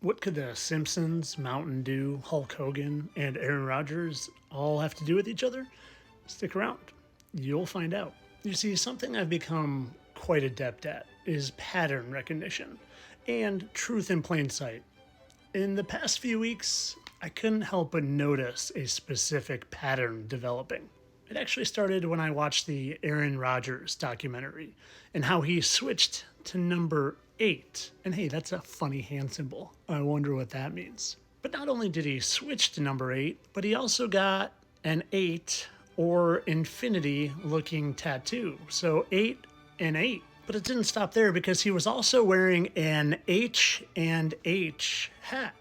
What could the Simpsons, Mountain Dew, Hulk Hogan, and Aaron Rodgers all have to do with each other? Stick around. You'll find out. You see, something I've become quite adept at is pattern recognition and truth in plain sight. In the past few weeks, I couldn't help but notice a specific pattern developing. It actually started when I watched the Aaron Rodgers documentary and how he switched to number 8. And hey, that's a funny hand symbol. I wonder what that means. But not only did he switch to number 8, but he also got an 8 or infinity looking tattoo. So 8 and 8. But it didn't stop there because he was also wearing an H and H hat.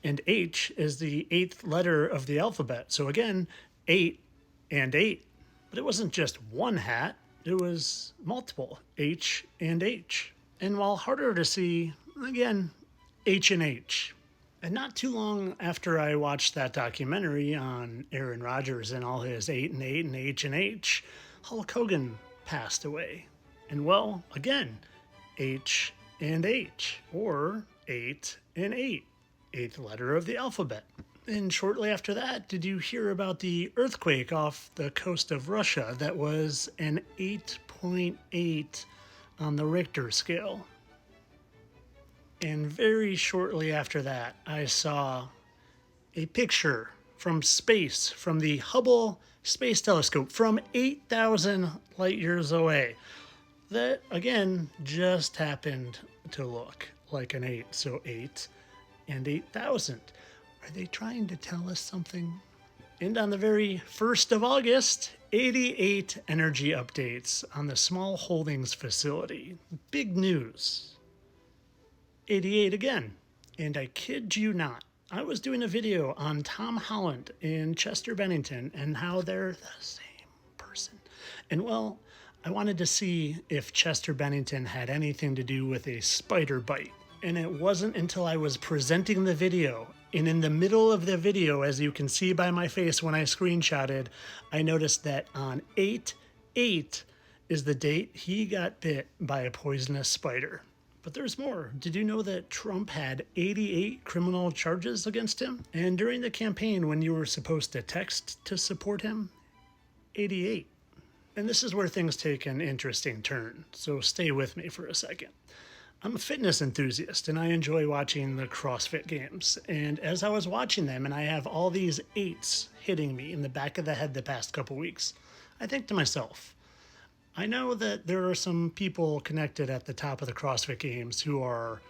And H is the 8th letter of the alphabet. So again, 8 and 8. But it wasn't just one hat, it was multiple H and H. And while harder to see, again, H and H. And not too long after I watched that documentary on Aaron Rodgers and all his 8 and 8 and H and H, Hulk Hogan passed away. And well, again, H and H, or 8 and 8, 8th letter of the alphabet. And shortly after that, did you hear about the earthquake off the coast of Russia that was an 8.8 on the Richter scale? And very shortly after that, I saw a picture from space, from the Hubble Space Telescope, from 8,000 light years away. That, again, just happened to look like an 8. So 8 and 8,000. Are they trying to tell us something? And on the very 1st of August, 88 energy updates on the Small Holdings facility. Big news. 88 again. And I kid you not, I was doing a video on Tom Holland and Chester Bennington and how they're the same person. And well, I wanted to see if Chester Bennington had anything to do with a spider bite. And it wasn't until I was presenting the video, and in the middle of the video, as you can see by my face when I screenshotted, I noticed that on 8/8 is the date he got bit by a poisonous spider. But there's more. Did you know that Trump had 88 criminal charges against him? And during the campaign, when you were supposed to text to support him, 88. And this is where things take an interesting turn, so stay with me for a second. I'm a fitness enthusiast and I enjoy watching the CrossFit games. And as I was watching them and I have all these 8s hitting me in the back of the head the past couple weeks, I think to myself, I know that there are some people connected at the top of the CrossFit games who are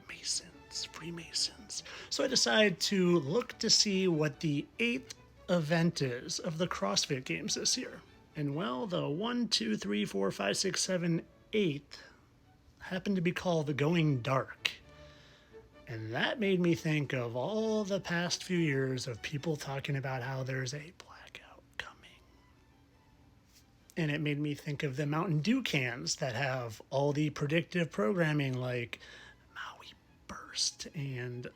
Masons, Freemasons. So I decided to look to see what the 8th event is of the CrossFit games this year. And well, the 1, 2, 3, 4, 5, 6, 7, 8 happened to be called the Going Dark. And that made me think of all the past few years of people talking about how there's a blackout coming. And it made me think of the Mountain Dew cans that have all the predictive programming like Maui Burst, and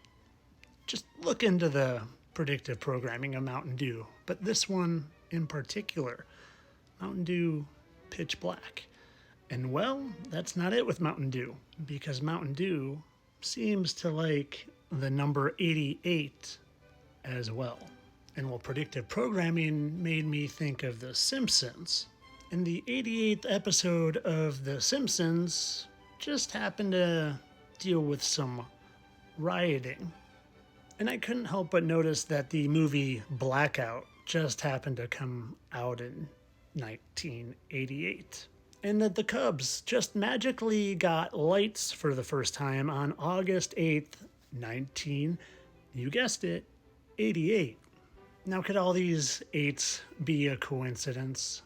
just look into the predictive programming of Mountain Dew. But this one in particular, Mountain Dew Pitch Black. And well, that's not it with Mountain Dew, because Mountain Dew seems to like the number 88 as well. And while predictive programming made me think of The Simpsons, and the 88th episode of The Simpsons just happened to deal with some rioting. And I couldn't help but notice that the movie Blackout just happened to come out in 1988. And that the Cubs just magically got lights for the first time on August 8th, you guessed it, 88. Now, could all these 8s be a coincidence?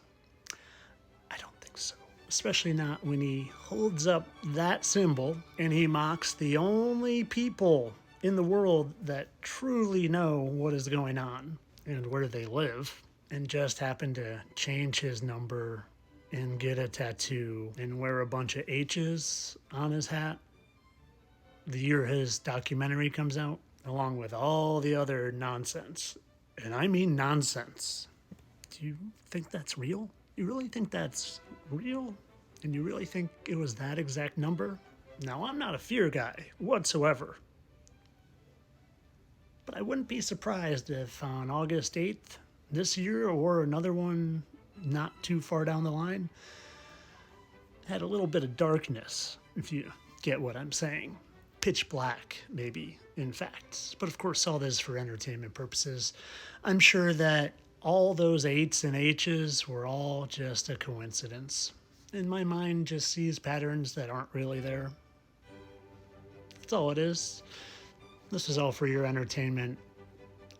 I don't think so. Especially not when he holds up that symbol and he mocks the only people in the world that truly know what is going on and where they live, and just happened to change his number and get a tattoo and wear a bunch of H's on his hat the year his documentary comes out, along with all the other nonsense. And I mean nonsense. Do you think that's real? You really think that's real? And you really think it was that exact number? Now, I'm not a fear guy whatsoever. But I wouldn't be surprised if on August 8th this year or another one not too far down the line had a little bit of darkness, if you get what I'm saying. Pitch black, maybe, in fact. But of course, all this for entertainment purposes. I'm sure that all those 8s and H's were all just a coincidence. And my mind just sees patterns that aren't really there. That's all it is. This is all for your entertainment.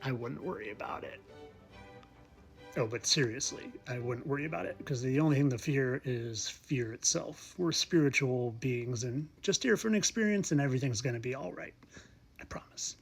I wouldn't worry about it. Oh, but seriously, I wouldn't worry about it, because the only thing to fear is fear itself. We're spiritual beings and just here for an experience, and everything's going to be all right. I promise.